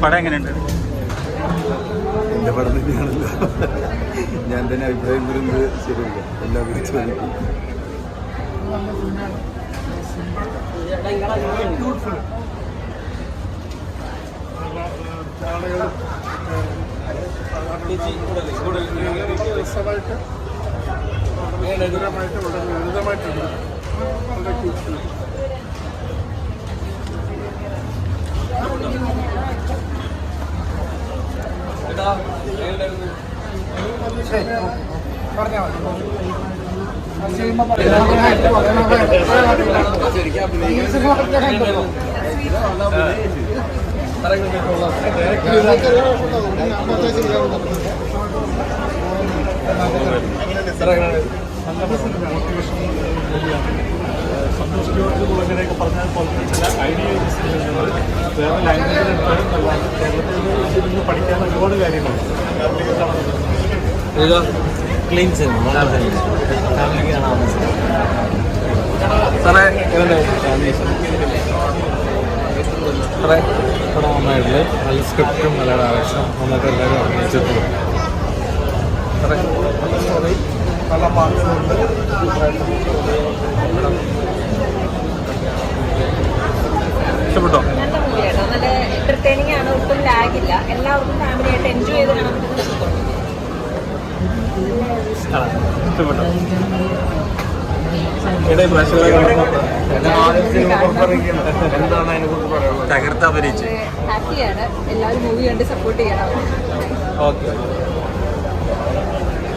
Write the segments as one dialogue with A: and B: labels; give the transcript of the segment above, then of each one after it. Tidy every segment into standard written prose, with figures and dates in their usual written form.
A: പടം എങ്ങനെയുണ്ട്?
B: എൻ്റെ പടം തന്നെയാണല്ലോ. ഞാൻ തന്നെ അഭിപ്രായം വരുന്നത് ശരിയല്ല. എല്ലാവരും ചോദിക്കും.
C: സന്തോഷ് ജോർജ് കുളങ്ങരയൊക്കെ പറഞ്ഞാൽ പോലെ ചില ഐഡിയൽസ് വേറെ ലാംഗ്വേജിലെടുത്താലും നല്ലതാണ്. കേരളത്തിൽ നിന്ന് പഠിക്കാൻ ഒരുപാട് കാര്യങ്ങളുണ്ട്.
D: ക്ലീൻ സിനിമ ഫാമിലിക്ക് കാണാൻ
C: സാറേ
D: സാറേ പടം നന്നായിട്ടില്ല. നല്ല സ്ക്രിപ്റ്റും നല്ല ഡയറക്ഷനും നന്നായിട്ട് എല്ലാവരും അഭിനയിച്ചിട്ടുണ്ട്. സാറേ
C: സ്റ്റോറി നല്ല മാർക്കുകളുണ്ട്. ഇഷ്ടപ്പെട്ടോ?
E: നല്ല മൂവിയാണ്. നല്ല എന്റർടൈനിങ് ആണ്. ഒട്ടും ലാഗില്ല. എല്ലാവർക്കും ഫാമിലിയായിട്ട് എൻജോയ് ചെയ്ത് കാണാൻ പറ്റുന്ന
C: ഇഷ്ടപ്പെട്ടോ?
A: തകർത്ത് അഭിനയിച്ചു.
E: ഹാപ്പിയാണ്. എല്ലാവരും മൂവി കണ്ട് സപ്പോർട്ട് ചെയ്യണം.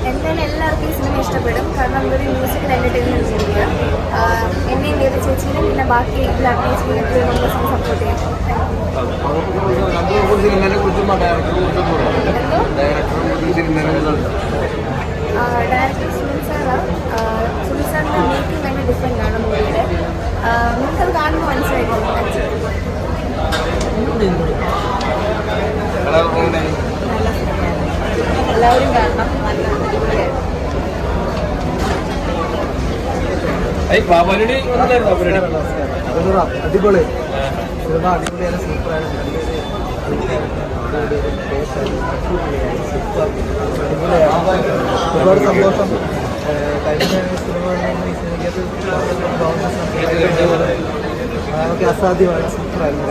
F: എന്തായാലും എല്ലാവർക്കും ഈ സിനിമ ഇഷ്ടപ്പെടും. കാരണം ഒരു മ്യൂസിക്കൽ എൻ്റർടൈൻമെൻറ്റ് സിനിമയാണ്. എന്നെയും വേറെ ചേച്ചീനും പിന്നെ ബാക്കി എല്ലാ അഭിനയിച്ചിട്ടും മെമ്പേഴ്സിനും സപ്പോർട്ട് ചെയ്യും. ഡയറക്ടർ സുനിൽ സാറാണ്. സുനിൽ സാറിൻ്റെ മേക്കിംഗ് ഭയങ്കര ഡിഫറെൻ്റ് ആണ് മൂവിയുടെ. നിങ്ങൾക്കത് കാണുമ്പോൾ മനസ്സിലായിരിക്കും.
E: എല്ലാവരും കാണണം. നല്ല അടിപൊളിയായിരുന്നു.
B: അടിപൊളി സിനിമ, അടിപൊളിയാണ്. സൂപ്പറാണ്. ഒരുപാട് സന്തോഷം. കഴിഞ്ഞ സിനിമ ഈ സിനിമയ്ക്കകത്ത് നമുക്ക് അസാധ്യമാണ്. സൂപ്പറായിരുന്നു.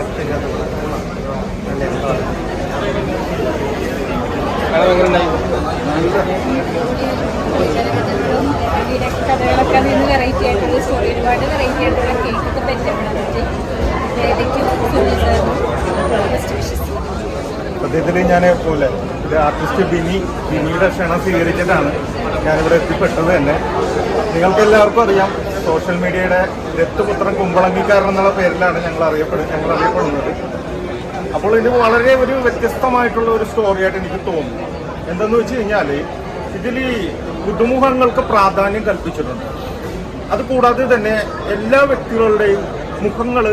E: കഥകളൊക്കെ നിന്ന് വെറൈറ്റി ആയിട്ടുള്ള സ്റ്റോറി, ഒരുപാട് വെറൈറ്റി ആയിട്ടുള്ള കേക്കൊക്കെ പരിചയപ്പെടാൻ പറ്റി.
C: സത്യത്തിൽ ഞാൻ പോലെ ഇത് ആർട്ടിസ്റ്റ് ബിനിയുടെ ക്ഷണം സ്വീകരിച്ചിട്ടാണ് ഞാനിവിടെ എത്തിപ്പെട്ടത് തന്നെ. നിങ്ങൾക്കെല്ലാവർക്കും അറിയാം, സോഷ്യൽ മീഡിയയുടെ ദത്തുപുത്രൻ കുമ്പളങ്ങിക്കാരൻ എന്നുള്ള പേരിലാണ് ഞങ്ങൾ അറിയപ്പെടുന്നത്. അപ്പോൾ ഇത് വളരെ ഒരു വ്യത്യസ്തമായിട്ടുള്ള ഒരു സ്റ്റോറിയായിട്ട് എനിക്ക് തോന്നുന്നു. എന്തെന്ന് വെച്ച് കഴിഞ്ഞാൽ ഇതിൽ പുതുമുഖങ്ങൾക്ക് പ്രാധാന്യം കൽപ്പിച്ചിട്ടുണ്ട്. അതുകൂടാതെ തന്നെ എല്ലാ വ്യക്തികളുടെയും മുഖങ്ങൾ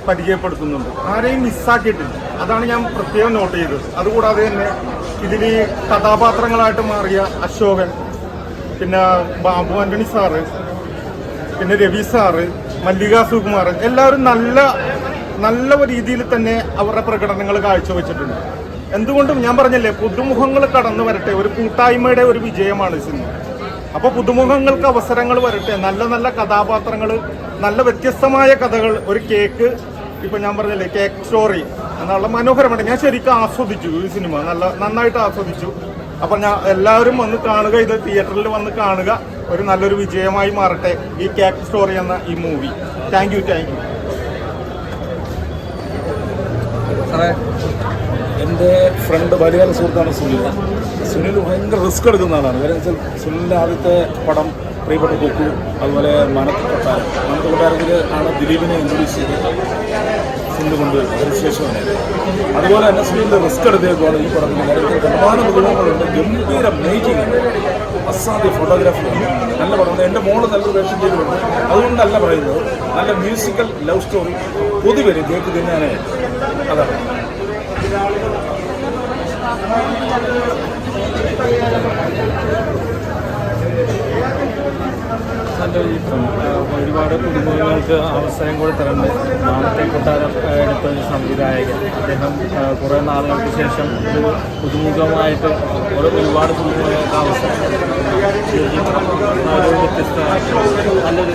C: പരിചയപ്പെടുത്തുന്നുണ്ട്. ആരെയും മിസ്സാക്കിയിട്ടില്ല. അതാണ് ഞാൻ പ്രത്യേകം നോട്ട് ചെയ്തത്. അതുകൂടാതെ തന്നെ ഇതിൽ കഥാപാത്രങ്ങളായിട്ട് മാറിയ അശോകൻ, പിന്നെ ബാബു ആന്റണി സാറ്, പിന്നെ രവി സാറ്, മല്ലിക സുകുമാർ, എല്ലാവരും നല്ല രീതിയിൽ തന്നെ അവരുടെ പ്രകടനങ്ങൾ കാഴ്ചവെച്ചിട്ടുണ്ട്. എന്തുകൊണ്ടും ഞാൻ പറഞ്ഞല്ലേ, പുതുമുഖങ്ങൾ കടന്നു വരട്ടെ. ഒരു കൂട്ടായ്മയുടെ ഒരു വിജയമാണ് ഈ സിനിമ. അപ്പോൾ പുതുമുഖങ്ങൾക്ക് അവസരങ്ങൾ വരട്ടെ. നല്ല കഥാപാത്രങ്ങൾ, നല്ല വ്യത്യസ്തമായ കഥകൾ. ഒരു കേക്ക്, ഇപ്പൊ ഞാൻ പറഞ്ഞില്ലേ കേക്ക് സ്റ്റോറി എന്നുള്ള മനോഹരമാണ്. ഞാൻ ശരിക്കും ആസ്വദിച്ചു ഈ സിനിമ, നന്നായിട്ട് ആസ്വദിച്ചു. അപ്പൊ ഞാൻ എല്ലാവരും വന്ന് കാണുക, ഇത് തിയേറ്ററിൽ വന്ന് കാണുക. ഒരു നല്ലൊരു വിജയമായി മാറട്ടെ ഈ കേക്ക് സ്റ്റോറി എന്ന ഈ മൂവി. Thank you.
G: എൻ്റെ ഫ്രണ്ട് വലിയ സുഹൃത്താണ് സുനിൽ ഭയങ്കര റിസ്ക് എടുക്കുന്ന ആളാണ്. കാര്യം വെച്ചാൽ സുനിലിൻ്റെ ആദ്യത്തെ പടം പ്രിയപ്പെട്ട കൊക്കു, അതുപോലെ മനത്ത് കൊട്ടാരത്തിൽ ആണ് ദിലീപിനെ ഇൻട്രൊഡ്യൂസ് ചെയ്ത് സുനിൽ കൊണ്ട് അതിനുശേഷമാണ്. അതുപോലെ തന്നെ സുനിലിൻ്റെ റിസ്ക് എടുത്തേക്കുവാണ് ഈ പടത്തിൽ. കാര്യത്തിൽ ഒരുപാട് പുതുമുഖങ്ങളുണ്ട്. ഗംഭീര മേക്കിംഗ് ഉണ്ട്, അസാധ്യ ഫോട്ടോഗ്രാഫി ഉണ്ട്, നല്ല പടമുണ്ട്. എൻ്റെ മോള് നല്ലൊരു വേഷം ചെയ്തിട്ടുണ്ട്. അതുകൊണ്ടല്ല പറയുന്നത്, നല്ല മ്യൂസിക്കൽ ലവ് സ്റ്റോറി. പൊതുവരും കേക്ക് തിന്നാനേ അതാണ്.
D: ഒരുപാട് പുതുമുഖങ്ങൾക്ക് അവസരം കൊടുത്തിട്ടുണ്ട്. നാളത്തെ കൊട്ടാരം എടുത്ത ഒരു സംവിധായകൻ അദ്ദേഹം കുറേ നാളുകൾക്ക് ശേഷം ഒരു പുതുമുഖമായിട്ട് ഒരുപാട് പുതുമുഖങ്ങൾക്ക് അവസരം ഒരു വ്യത്യസ്തമായിട്ടുള്ള നല്ലൊരു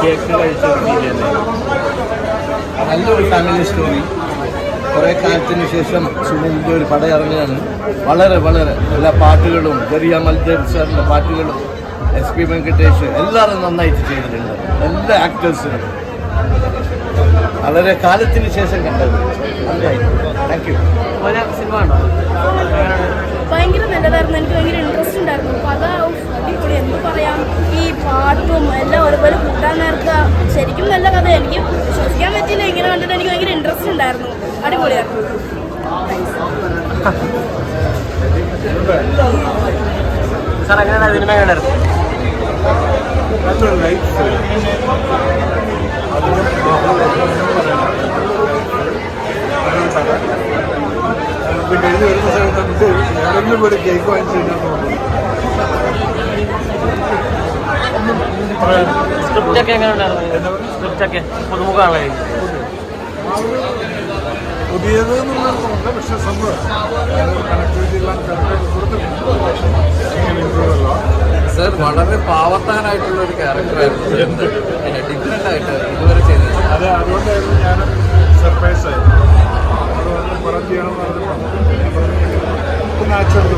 D: കേക്ക് കഴിച്ച ഒരു ഫീൽ തന്നെ.
B: നല്ലൊരു ഫാമിലി സ്റ്റോറി. കുറേ കാലത്തിന് ശേഷം സുനിലിൻ്റെ ഒരു പടം ഇറങ്ങുകയാണ്. വളരെ വളരെ എല്ലാ പാട്ടുകളും ജെറിയ മൽദേവ് സാറിൻ്റെ പാട്ടുകളും SP വെങ്കടേഷ് എല്ലാവരും നന്നായിട്ട് ചെയ്തിട്ടുണ്ട്. എല്ലാ ആക്ടേഴ്സിനും വളരെ കാലത്തിന് ശേഷം കണ്ടത്. Thank you.
F: ഭയങ്കര നല്ലതായിരുന്നു. എനിക്ക് ഭയങ്കര ഇൻട്രസ്റ്റ് ഉണ്ടായിരുന്നു. കഥ അടിപൊളി. എന്ത് പറയാം, ഈ പാട്ടും എല്ലാം ഒരുപോലെ കൂട്ടാൻ നേരത്തെ ശരിക്കും നല്ല കഥ. എനിക്ക് വിശ്വസിക്കാൻ പറ്റില്ല. ഇങ്ങനെ കണ്ടിട്ട് എനിക്ക് ഭയങ്കര ഇൻട്രസ്റ്റ് ഉണ്ടായിരുന്നു. അടിപൊളിയായിരുന്നു.
B: സാർ എങ്ങനെയാണ് സിനിമ കണ്ടായിരുന്നു?
C: കഴിഞ്ഞ് വരുന്ന സമയത്ത് നമുക്ക് ഏതെങ്കിലും ഒരു കേക്ക് വാങ്ങിച്ചു കഴിഞ്ഞാൽ
B: സ്ക്രിപ്റ്റൊക്കെ എങ്ങനെ ഉണ്ടായിരുന്നു? സ്ക്രിപ്റ്റൊക്കെ പുതുമുഖമാണല്ലോ.
C: പുതിയത് എന്നുള്ളത് തോന്നുന്നത്. പക്ഷേ സംഭവം കണക്ടിവിറ്റി എല്ലാം കറക്റ്റായിട്ട് കൊടുത്തിട്ടുണ്ട്.
D: സർ വളരെ പാവത്താനായിട്ടുള്ള ഒരു ക്യാരക്ടറായിരുന്നു. ഡിഫറെൻ്റ് ആയിട്ട് ഇതുവരെ ചെയ്തത്.
C: അത് അതുകൊണ്ടായിരുന്നു ഞാൻ സർപ്രൈസായി. അതുകൊണ്ട് പടം ചെയ്യണമെന്ന് പറഞ്ഞപ്പോൾ നാച്ചുറൽ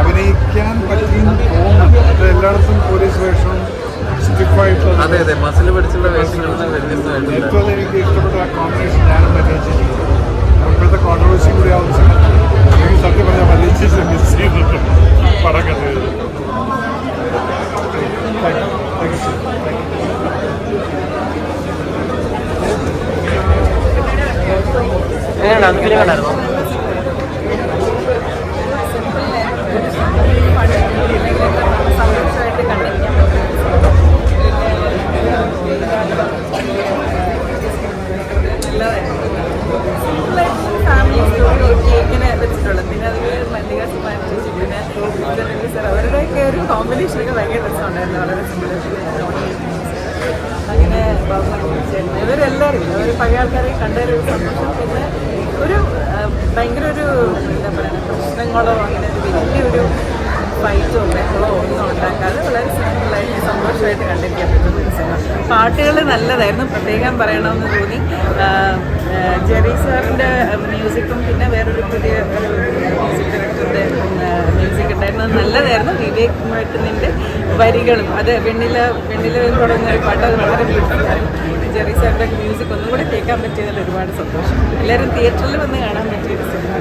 C: അഭിനയിക്കാൻ പറ്റിയെന്ന് തോന്നുന്നു. അത് എല്ലായിടത്തും പോലീസ് വേഷവും സ്റ്റിഫായിട്ടുള്ള
D: അതെ അതെ മസിൽ പിടിച്ചുള്ള വേഷങ്ങളിൽ വ്യത്യസ്തമായിട്ട്
C: ഏറ്റവും എനിക്ക് ഇഷ്ടപ്പെട്ട ആ കോമ്പിനേഷൻ ഞാനും മല്ലിച്ചിട്ടുണ്ട്. ഇപ്പോഴത്തെ കോൺട്രവേഴ്സി കൂടി ആവുന്ന സമയത്ത് എനിക്ക് സത്യം പറഞ്ഞാൽ മല്ലിച്ച് മിസ് ചെയ്തിട്ടുണ്ട് പടം കണ്ടത്.
B: എങ്ങനെയാണ് അത് ഫിലിം കണ്ടായിരുന്നു?
E: സന്തോഷമായിട്ട് കണ്ടിരിക്കാൻ ഫാമിലി സ്റ്റോറി ഒരു കേക്കിനെ വെച്ചിട്ടുള്ളത്. പിന്നെ അതിൽ മല്ലിക സുബ്ബാനന്ദ പിന്നെ സാർ അവരുടെയൊക്കെ ഒരു കോമ്പിനേഷനൊക്കെ ഭയങ്കര രസമുണ്ടായിരുന്നു. വളരെ അങ്ങനെ ഇവരെല്ലാവരും അവർ പഴയ ആൾക്കാരെ കണ്ടൊരു സന്തോഷം. പിന്നെ ഒരു ഭയങ്കര ഒരു എന്താ പറയുക പ്രശ്നങ്ങളോ അങ്ങനെ ഒരു വലിയൊരു ഫൈറ്റോ ബഹളോ ഒന്നും ഉണ്ടാക്കാതെ വളരെ സിമ്പിളായിട്ട് സന്തോഷമായിട്ട് കണ്ടിരിക്കാൻ പറ്റുന്ന ഒരു സിനിമ. പാട്ടുകൾ നല്ലതായിരുന്നു. പ്രത്യേകം പറയണമെന്ന് തോന്നി. ജെറി സാറിൻ്റെ മ്യൂസിക്കും പിന്നെ വേറൊരു പുതിയ മ്യൂസിക് ഡയറക്ടറിൻ്റെ മ്യൂസിക് ഉണ്ടായിരുന്നു. അത് നല്ലതായിരുന്നു. വിവേക് മറ്റുന്നിൻ്റെ വരികളും അത് വെണ്ണില തുടങ്ങുന്ന ഒരു പാട്ട് അത് വളരെ ബ്യൂട്ടിഫുള്ളായിരുന്നു. ജെറി സാറിൻ്റെ മ്യൂസിക് ഒന്നും കൂടെ കേൾക്കാൻ പറ്റിയതിൽ ഒരുപാട് സന്തോഷം. എല്ലാവരും തിയേറ്ററിൽ വന്ന് കാണാൻ പറ്റിയൊരു സിനിമ.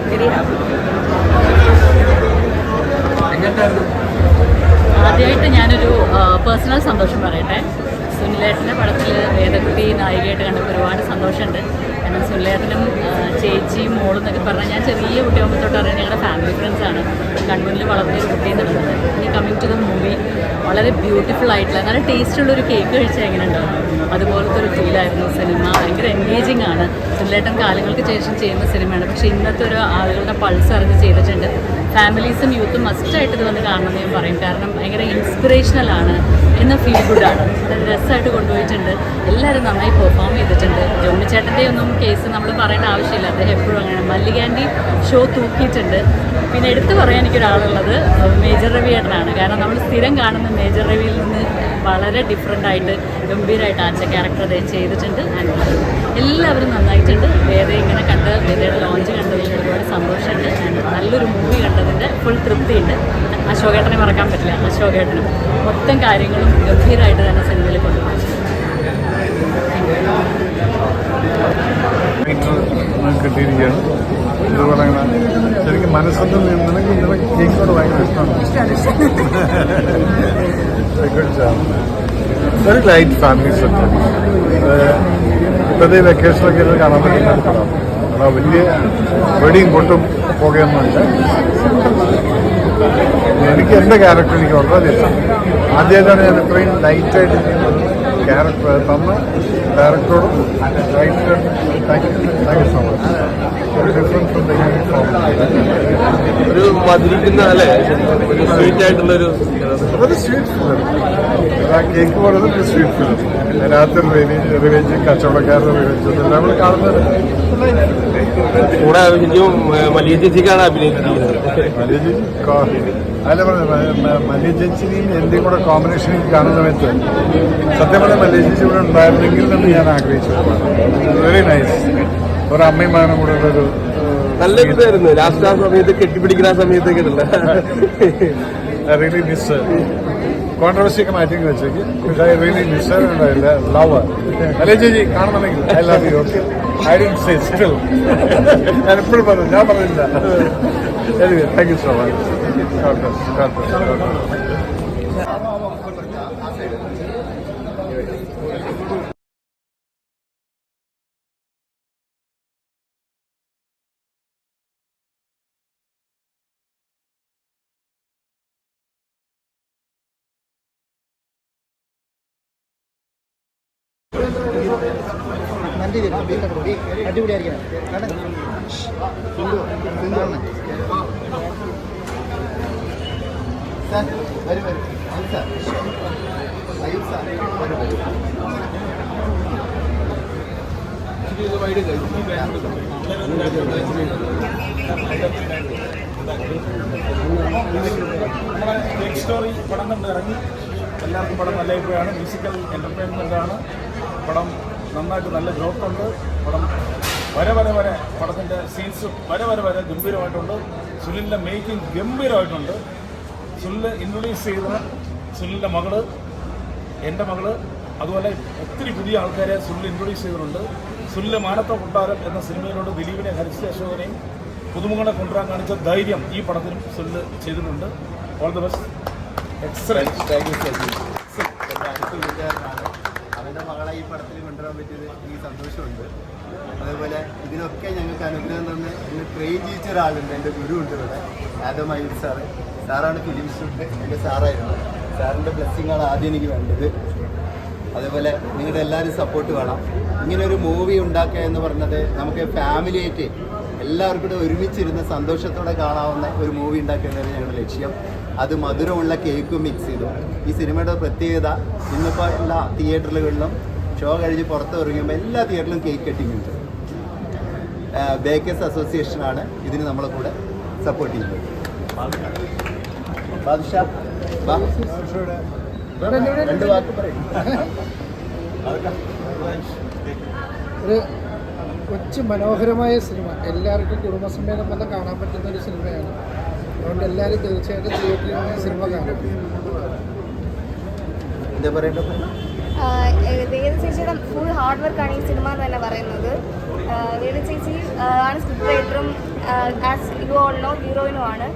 E: Very happy.
H: ആദ്യമായിട്ട് ഞാനൊരു പേഴ്സണൽ സന്തോഷം പറയട്ടെ. സുനിലേട്ടൻ്റെ പടത്തിൽ വേദക്കുട്ടി നായികയായിട്ട് കണ്ടപ്പോൾ ഒരുപാട് സന്തോഷമുണ്ട്. കാരണം സുനിലേട്ടനും ചേച്ചിയും മോളും എന്നൊക്കെ പറഞ്ഞാൽ ഞാൻ ചെറിയ കുട്ടിയാകുമ്പോൾ തൊട്ട് അറിയാൻ ഞങ്ങളുടെ ഫാമിലി ഫ്രണ്ട്സാണ്. കണ്ണൂരിൽ വളർന്നൊരു കുട്ടി എന്നുള്ളത്. ഇനി കമ്മിങ് ടു ദ മൂവി വളരെ ബ്യൂട്ടിഫുൾ ആയിട്ടുള്ള നല്ല ടേസ്റ്റുള്ളൊരു കേക്ക് കഴിച്ചാൽ എങ്ങനെ ഉണ്ടാവും അതുപോലത്തെ ഒരു ഫീലായിരുന്നു സിനിമ. ഭയങ്കര എൻഗേജിങ് ആണ്. സുനിലേട്ടൻ കാലങ്ങൾക്ക് ശേഷം ചെയ്യുന്ന സിനിമയാണ്. പക്ഷേ ഇന്നത്തെ ഒരു ആളുകളുടെ പൾസ് അറിഞ്ഞ് ചെയ്തിട്ടുണ്ട്. ഫാമിലീസും യൂത്തും മസ്റ്റായിട്ട് ഇത് വന്ന് കാണണമെന്ന് ഞാൻ പറയും. കാരണം ഭയങ്കര ഇൻസ്പിറേഷണലാണ്, എന്ന ഫീൽ ഗുഡാണ്. രസമായിട്ട് കൊണ്ടുപോയിട്ടുണ്ട്. എല്ലാവരും നന്നായി പെർഫോം ചെയ്തിട്ടുണ്ട്. ജോണിച്ചേട്ടൻ്റെ ഒന്നും കേസ് നമ്മൾ പറയേണ്ട ആവശ്യമില്ല. അദ്ദേഹം എപ്പോഴും അങ്ങനെ. മല്ലികാൻ്റെ ഷോ തൂക്കിയിട്ടുണ്ട്. പിന്നെ എടുത്തു പറയാൻ എനിക്കൊരാളുള്ളത് മേജർ രവിയേട്ടനാണ്. കാരണം നമ്മൾ സ്ഥിരം കാണുന്ന മേജർ രവിയിൽ നിന്ന് വളരെ ഡിഫറെൻ്റായിട്ട് ഗംഭീരമായിട്ട് ആച്ച ക്യാരക്ടർ അദ്ദേഹം ചെയ്തിട്ടുണ്ട്. ആൻഡ് എല്ലാവരും നന്നായിട്ടുണ്ട്. വേറെ ഇങ്ങനെ കണ്ട് വേദയുടെ ലോഞ്ച് കണ്ടതിൽ ഒരുപാട് സന്തോഷമുണ്ട്. ആൻഡ് നല്ലൊരു മൂവി കണ്ടതിൻ്റെ ഫുൾ തൃപ്തിയുണ്ട്. അശോകേട്ടനെ മറക്കാൻ പറ്റില്ല. അശോകേട്ടനും മൊത്തം കാര്യങ്ങളും ഗംഭീരമായിട്ട് തന്നെ സിനിമയിൽ കൊണ്ടുപോകും.
C: കിട്ടിയിരിക്കുകയാണ്. ഇതുപോലെ ശരിക്കും മനസ്സൊന്നും നിനക്ക് കേക്കിനോട് ഭയങ്കര ഇഷ്ടമാണ്. Very light family set. ഇപ്പോഴത്തെ വെക്കേഷനൊക്കെ ഇരുന്ന് കാണാൻ പറ്റുന്ന പടം. വലിയ വെടിയും കൊണ്ടും പോകുകയൊന്നുമില്ല. എനിക്ക് എൻ്റെ ക്യാരക്ടർ എനിക്ക് വളരെ ഇഷ്ടം. ആദ്യമായിട്ടാണ് ഞാൻ ഇത്രയും ലൈറ്റായിട്ട് ക്യാരക്ടർ തന്ന ഡയറക്ടറോടും റൈറ്ററും താങ്ക് യു സോ മച്ച്. ഒരു ഡിഫറൻസ് ഉണ്ട്.
B: ഒരു മധുരിക്കുന്ന അല്ലേ ഒരു സ്വീറ്റ് ആയിട്ടുള്ളൊരു
C: അതൊരു സ്വീറ്റ് ഫിലിം. ആ കേക്ക് പറയുന്നത് ഒരു സ്വീറ്റ് ഫിലിം. അതിനകത്ത് റിവെഞ്ച് കച്ചവടക്കാരുടെ റിവെഞ്ച് എല്ലാം നമ്മൾ കാണുന്നത്.
B: കൂടെ ഇനിയും മല്ലിക ചേച്ചിക്കാണ് അഭിനയിച്ചിരിക്കുന്നത്.
C: മല്ലിക ചേച്ചി അല്ല പറഞ്ഞത് മല്ലിക ചേച്ചിനെയും എന്റെയും കൂടെ കോമ്പിനേഷനിൽ കാണുന്ന സമയത്ത് സത്യം പറഞ്ഞാൽ മല്ലിക ചേച്ചി ഇവിടെ ഉണ്ടായിരുന്നെങ്കിൽ എന്ന് ഞാൻ ആഗ്രഹിച്ചു. Very nice. ഒരു അമ്മയും മകനും കൂടെ ഉള്ളൊരു
B: നല്ലൊരു ഇതായിരുന്നു. ലാസ്റ്റ് ആ സമയത്ത് കെട്ടിപ്പിടിക്കുന്ന ആ സമയത്തൊക്കെ ഉണ്ടല്ല.
C: റിയലി മിസ് കോൺട്രവേഴ്സിയൊക്കെ മാറ്റി വെച്ചേക്ക്. ഐ റിയലി മിസ് ഉണ്ടായില്ല. ലവ് മല്ലിക ചേച്ചി കാണുന്നുണ്ടെങ്കിൽ I love you. Okay, I didn't say still. ഞാൻ എപ്പോഴും പറഞ്ഞു, ഞാൻ പറഞ്ഞില്ല. Anyway, thank you so much. God bless. God bless. God bless.
G: Cake story പടം കണ്ട് ഇറങ്ങി. എല്ലാവർക്കും പടം നല്ല അഭിപ്രായമാണ്. മ്യൂസിക്കൽ എൻ്റർടൈൻമെൻ്റ് ആണ് പടം. നന്നായിട്ട് നല്ല ഗ്രോത്ത് ഉണ്ട് പടം. വരെ പടത്തിൻ്റെ സീൻസ് വരെ ഗംഭീരമായിട്ടുണ്ട്. സുനിലിൻ്റെ മേക്കിംഗ് ഗംഭീരമായിട്ടുണ്ട്. സുനിൽ ഇൻട്രൊഡ്യൂസ് ചെയ്ത സുനിലിൻ്റെ മകള്, എൻ്റെ മകള്, അതുപോലെ ഒത്തിരി പുതിയ ആൾക്കാരെ സുനിൽ ഇൻട്രൊഡ്യൂസ് ചെയ്തിട്ടുണ്ട്. സുനിലെ മാനത്തെ കൊട്ടാരം എന്ന സിനിമയിലോട് ദിലീപിനെ, ഹരിശ്രീ അശോകനെയും പുതുമുഖങ്ങളെ കൊണ്ടുവരാൻ കാണിച്ച ധൈര്യം ഈ പടത്തിനും സുനിൽ ചെയ്തിട്ടുണ്ട്. All the best. എക്സലൻറ്റ്.
I: അവൻ്റെ മകളെ ഈ പടത്തിൽ കൊണ്ടുവരാൻ പറ്റിയത് എനിക്ക് സന്തോഷമുണ്ട്. അതേപോലെ ഇതിനൊക്കെ ഞങ്ങൾക്ക് അനുഗ്രഹം തന്ന് എന്നെ ട്രെയിൻ ചെയ്യിച്ച ഒരാളുണ്ട്. എൻ്റെ ഗുരു ഉണ്ട് ഇവിടെ, ആദം അയ്യൂബ് സാറ്. സാറാണ് ഫിലിം ഇൻസ്റ്റിറ്റ്യൂട്ട് എൻ്റെ സാറായിരുന്നു. സാറിൻ്റെ ബ്ലെസ്സിങ്ങാണ് ആദ്യം എനിക്ക് വേണ്ടത്. അതേപോലെ നിങ്ങളുടെ എല്ലാവരും സപ്പോർട്ട് വേണം. ഇങ്ങനൊരു മൂവി ഉണ്ടാക്കുക എന്ന് പറഞ്ഞത് നമുക്ക് ഫാമിലിയായിട്ട് എല്ലാവർക്കും കൂടെ ഒരുമിച്ചിരുന്ന് സന്തോഷത്തോടെ കാണാവുന്ന ഒരു മൂവി ഉണ്ടാക്കുക എന്നതാണ് ഞങ്ങളുടെ ലക്ഷ്യം. അത് മധുരമുള്ള കേക്കും മിക്സ് ചെയ്തു. ഈ സിനിമയുടെ പ്രത്യേകത ഇന്നിപ്പോൾ എല്ലാ തിയേറ്ററുകളിലും ഷോ കഴിഞ്ഞ് പുറത്ത് ഇറങ്ങുമ്പോൾ എല്ലാ തിയേറ്ററിലും കേക്ക് കട്ടിങ് ഉണ്ട്. ബേക്കേഴ്സ് അസോസിയേഷനാണ് ഇതിന് നമ്മളെ കൂടെ സപ്പോർട്ട് ചെയ്യുന്നത്. ബാദുഷാ രണ്ട് വാക്ക് പറയും.
J: ഒരു കൊച്ചു മനോഹരമായ സിനിമ, എല്ലാവർക്കും കുടുംബസമേതം വന്ന് കാണാൻ പറ്റുന്ന ഒരു സിനിമയാണ്. അതുകൊണ്ട് എല്ലാവരും തീർച്ചയായിട്ടും തിയേറ്ററിൽ വന്ന് സിനിമ കാണും.
I: എന്താ പറയേണ്ടത്?
F: വേദ ചേച്ചിയുടെ ഫുൾ ഹാർഡ് വർക്കാണ് ഈ സിനിമ എന്ന് തന്നെ പറയുന്നത്. വേദ ചേച്ചി ആണ് സ്ക്രിപ്റ്റ് റൈറ്ററും ആസ് യു ഓൾ നോ ഹീറോയിനുമാണ്.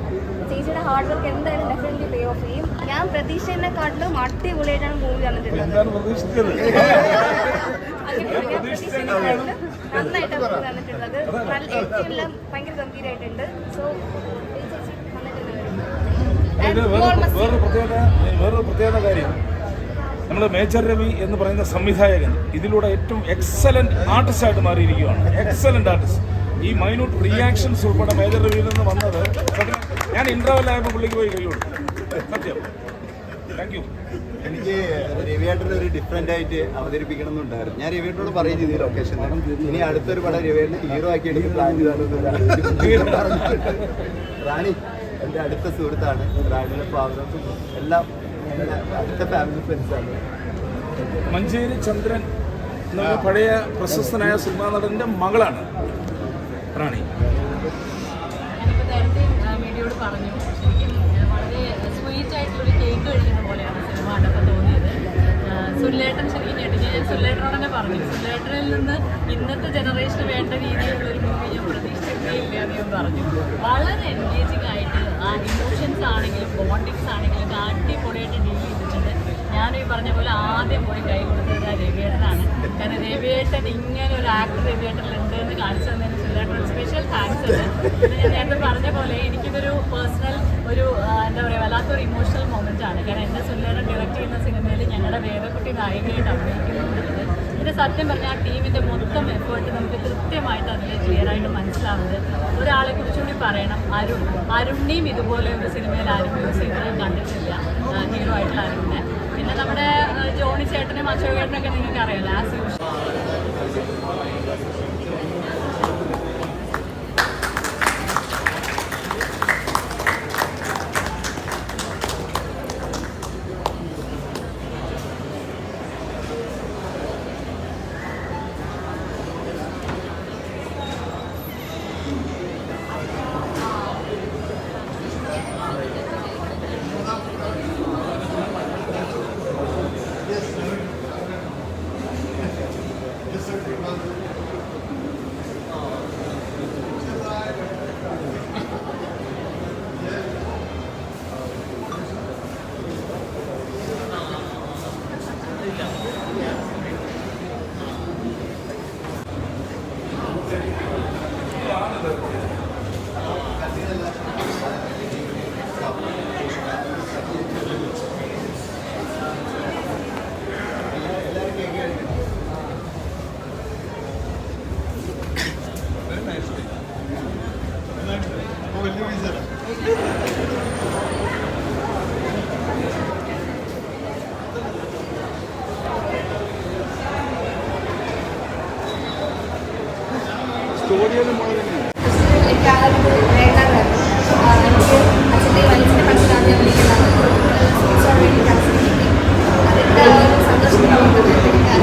F: ചേച്ചിയുടെ ഹാർഡ് വർക്ക് എന്തായാലും ഡെഫിനറ്റ്ലി പേ ഓഫ് ചെയ്യും. ഞാൻ പ്രതീക്ഷയെക്കാട്ടിലും അടിപൊളിയായിട്ടാണ് മൂവി വന്നിട്ടുള്ളത്. നന്നായിട്ടാണ് മൂവി വന്നിട്ടുള്ളത്. നല്ല എല്ലാം ഭയങ്കര ഗംഭീരമായിട്ടുണ്ട്. സോ ചേച്ചി
G: വേറൊരു പ്രത്യേകത കാര്യം, നമ്മൾ മേജർ രവി എന്ന് പറയുന്ന സംവിധായകൻ ഇതിലൂടെ ഏറ്റവും എക്സലന്റ് ആർട്ടിസ്റ്റായിട്ട് മാറിയിരിക്കുകയാണ്. Excellent artist. ഈ മൈന്യൂട്ട് റിയാക്ഷൻസ് ഉൾപ്പെടെ മേജർ രവിയിൽ നിന്ന് വന്നത് ഞാൻ ഇന്റർവെൽ ആയപ്പോൾ പുള്ളിക്ക് പോയി കഴിയുള്ളൂ. സത്യം. Thank you.
I: എനിക്ക് രവിയേട്ടനെ ഒരു ഡിഫറെൻ്റ് ആയിട്ട് അവതരിപ്പിക്കണം എന്നുണ്ടായിരുന്നു. ഞാൻ രവിയേട്ടനോട് പറയും ചെയ്തു ലൊക്കേഷൻ ഇനി അടുത്തൊരു പടം രവിയേട്ടനെ ഹീറോ ആക്കി എടുത്ത് പ്ലാൻ ചെയ്താലും റാണി എൻ്റെ അടുത്ത സുഹൃത്താണ്. റാണിയുടെ ഫാദറും എല്ലാം അടുത്ത ഫാമിലി ഫ്രണ്ട്സാണ്.
G: മഞ്ചേരി ചന്ദ്രൻ എന്ന പഴയ പ്രശസ്തനായ സിനിമാ നടൻ്റെ മകളാണ് റാണി.
H: ഞാനിപ്പോൾ നേരത്തെ മീഡിയയോട് പറഞ്ഞു, ശരിക്കും വളരെ സ്വീറ്റ് ആയിട്ടുള്ളൊരു കേക്ക് കഴിക്കുന്ന പോലെയാണ് സിനിമ കണ്ടപ്പോൾ തോന്നിയത്. സുനിലേട്ടൻ ശരിക്കും ഞെട്ടി. ഞാൻ സുനിലേട്ടനോട് തന്നെ പറഞ്ഞു, സുനിലേട്ടനിൽ നിന്ന് ഇന്നത്തെ ജനറേഷന് വേണ്ട രീതിയിലുള്ളൊരു മൂവി ഞാൻ പ്രതീക്ഷിച്ചിട്ടേ ഇല്ല എന്ന് ഞാൻ പറഞ്ഞു. വളരെ എൻഗേജിങ് ആയിട്ട് ആ ഇമോഷൻസ് ആണെങ്കിലും ബോണ്ടിങ്സ് ആണെങ്കിലും അടിപൊളിയായിട്ട് ഡീൽ ചെയ്തിട്ടുണ്ട്. ഞാനീ പറഞ്ഞ പോലെ ആദ്യം പോയി കൈ കൊടുത്തത് രവിയേട്ടനാണ്. കാരണം രവിയേട്ടൻ ഇങ്ങനെ ഒരു ആക്ടർ രവിയേട്ടനിൽ ഉണ്ട് എന്ന് കാണിച്ചു തന്നതിന് സുനിലേട്ടൻ സ്പെഷ്യൽ താങ്ക്സ് ഉണ്ട്. പിന്നെ ഞാൻ നേരത്തെ പറഞ്ഞ പോലെ എനിക്കിതൊരു പേഴ്സണൽ ഒരു എന്താ പറയുക വല്ലാത്തൊരു ഇമോഷണൽ മൊമെൻ്റ് ആണ്. കാരണം എൻ്റെ സുനിലേട്ടൻ ഡയറക്റ്റ് ചെയ്യുന്ന സിനിമയിൽ ഞങ്ങളുടെ വേദക്കുട്ടി നായികയായിട്ട് അഭിനയിക്കുന്നുണ്ട്. ഇത് സത്യം പറഞ്ഞാൽ ആ ടീമിൻ്റെ മൊത്തം എഫേർട്ട് നമുക്ക് കൃത്യമായിട്ട് അതിൽ ക്ലിയറായിട്ട് മനസ്സിലാവുന്നത്. ഒരാളെ കുറിച്ചുകൂടി പറയണം, അരുണിനെയും ഇതുപോലെ ഒരു സിനിമയിൽ ആരും യൂസ് ചെയ്തത് ചേട്ടനും അശോകേട്ടനൊക്കെ നിങ്ങൾക്ക് അറിയാലോ ആസ് യൂഷ്വൽ.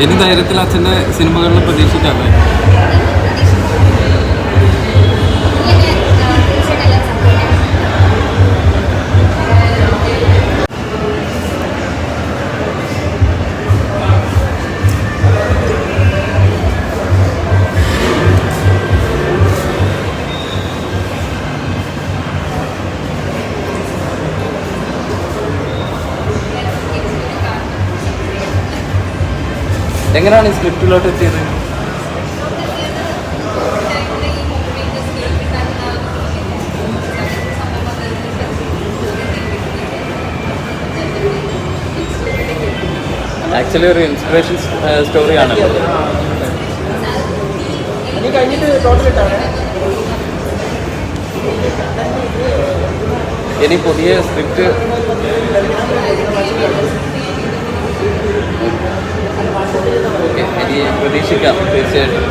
K: ഇനി ധൈര്യത്തിൽ അച്ഛൻ്റെ സിനിമകളിൽ പ്രതീക്ഷിക്കാമല്ലേ? എങ്ങനെയാണ് ഈ സ്ക്രിപ്റ്റിലോട്ട് എത്തിയത്? ആക്ച്വലി ഒരു ഇൻസ്പിറേഷൻ സ്റ്റോറിയാണ്. ഇനി പുതിയ സ്ക്രിപ്റ്റ് ഓക്കെ, ഇനി പ്രതീക്ഷിക്കാം തീർച്ചയായിട്ടും.